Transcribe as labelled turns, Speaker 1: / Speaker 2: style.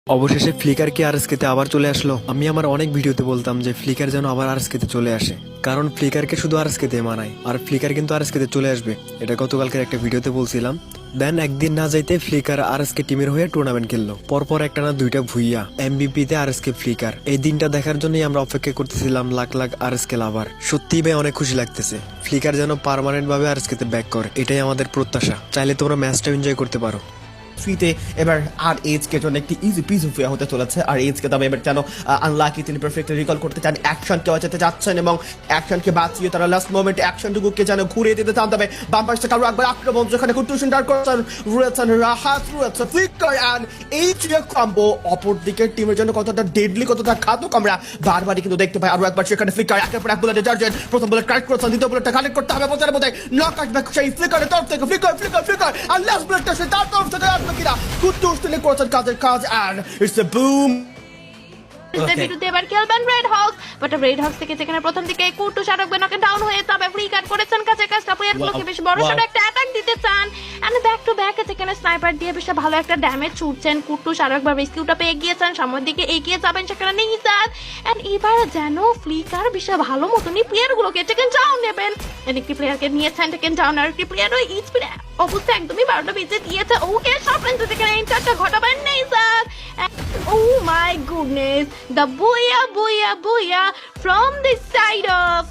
Speaker 1: অবশেষে ফ্লিকার কি আরএসকেতে আবার চলে আসলো। আমি আমার অনেক ভিডিওতে বলতাম যে ফ্লিকার যেন আবার আরএসকেতে চলে আসে, কারণ ফ্লিকারকে শুধু আরএসকেতে মানায়, আর ফ্লিকার কিন্তু আরএসকেতে চলে আসবে, এটা গতকালকের একটা ভিডিওতে বলছিলাম। দেন একদিন না যাইতে ফ্লিকার আরএসকে টিমের হয়ে টুর্নামেন্ট খেললো, পরপর একটা না দুইটা ভুইয়া এমবিপি তে আরএসকে ফ্লিকার। এই দিনটা দেখার জন্যই আমরা অপেক্ষা করতেছিলাম লাখ লাখ আরএসকে লাভার। সত্যি ভাই অনেক খুশি লাগতেছে, ফ্লিকার যেন পার্মানেন্ট ভাবে আরএসকেতে ব্যাক করে, এটাই আমাদের প্রত্যাশা। চাইলে তোমরা ম্যাচটা এনজয় করতে পারো।
Speaker 2: ফ্রিতে এবার আর এইচকে জন্য একটি ইজি পিস হয়ে হতে চলেছে। আর এইচকে তবে এবার যেন আনলাকি, তিনি পারফেক্টলি রিকল করতে চান, অ্যাকশনকে বাঁচাতে যাচ্ছেন এবং অ্যাকশনকে বাঁচিয়ে তারা লাস্ট মোমেন্টে অ্যাকশনটুকুকে যেন ঘুরিয়ে দিতে চান। তবে বাম পাশে কারো একবার আক্রমণ, যেখানে কুট্টুসিন ডার করছেন, রয়েছেন রাহাত, রয়েছে ফ্লিকার অ্যান্ড এইচ কম্বো। অপরদিকে টিমের জন্য কতটা ডেডলি, কতটা ঘাতক আমরা বারবারই কিন্তু দেখতে পাই। আরো একবার সেখানে ফ্লিকার একের পর এক বুলেটে জার্জেন, প্রথম বুলেট কারেক্ট করেছেন, দ্বিতীয় বুলেটটা কানেক্ট করতে হবে বোঝার মধ্যে, নক আসবে সেই ফ্লিকারের তরফ থেকে। ফ্লিকার ফ্লিকার ফ্লিকার আর লাস্ট বুলেটটা সে তার তরফ থেকে আসবে কিনা। কুট্টুস তিনি করেছেন কাজের কাজ, and it's a boom.
Speaker 3: বিরুদ্ধে এবার খেলবেন red Hawks, but red Hawks থেকে যেখানে প্রথম দিকে কুট্টুস আরেকবার নকে ডাউন হয়ে তবে ফ্রি কাট করেছেন কাজের কাজটা, প্লেয়ারগুলোকে বেশ বড় সড় একটা অ্যাটাক দিতে চান, এন্ড ব্যাক টু ব্যাক যেখানে স্নাইপার দিয়ে বেশ ভালো একটা ড্যামেজ ছুটছেন। কুট্টুস আরো একবার রেস্কিউটা পেয়ে গিয়েছেন, সামনের দিকে এগিয়ে যাবেন সেখানে নিজাত, এন্ড এবার যেন ফ্লিকার বেশ ভালো মতনই প্লেয়ারগুলোকে টেকেন ডাউন নেবেন। একটি প্লেয়ারকে নিয়েছেন টেকেন ডাউন, আর একটি প্লেয়ার ওই ইচ প্লেয়ার অবস্থা একদমই 12টা বেজে দিয়েছে। ওকে সফরেন্স যেখানে এন্টারটা ঘটাবেন নিজাত। Oh my goodness, the booyah, booyah, booyah from the side of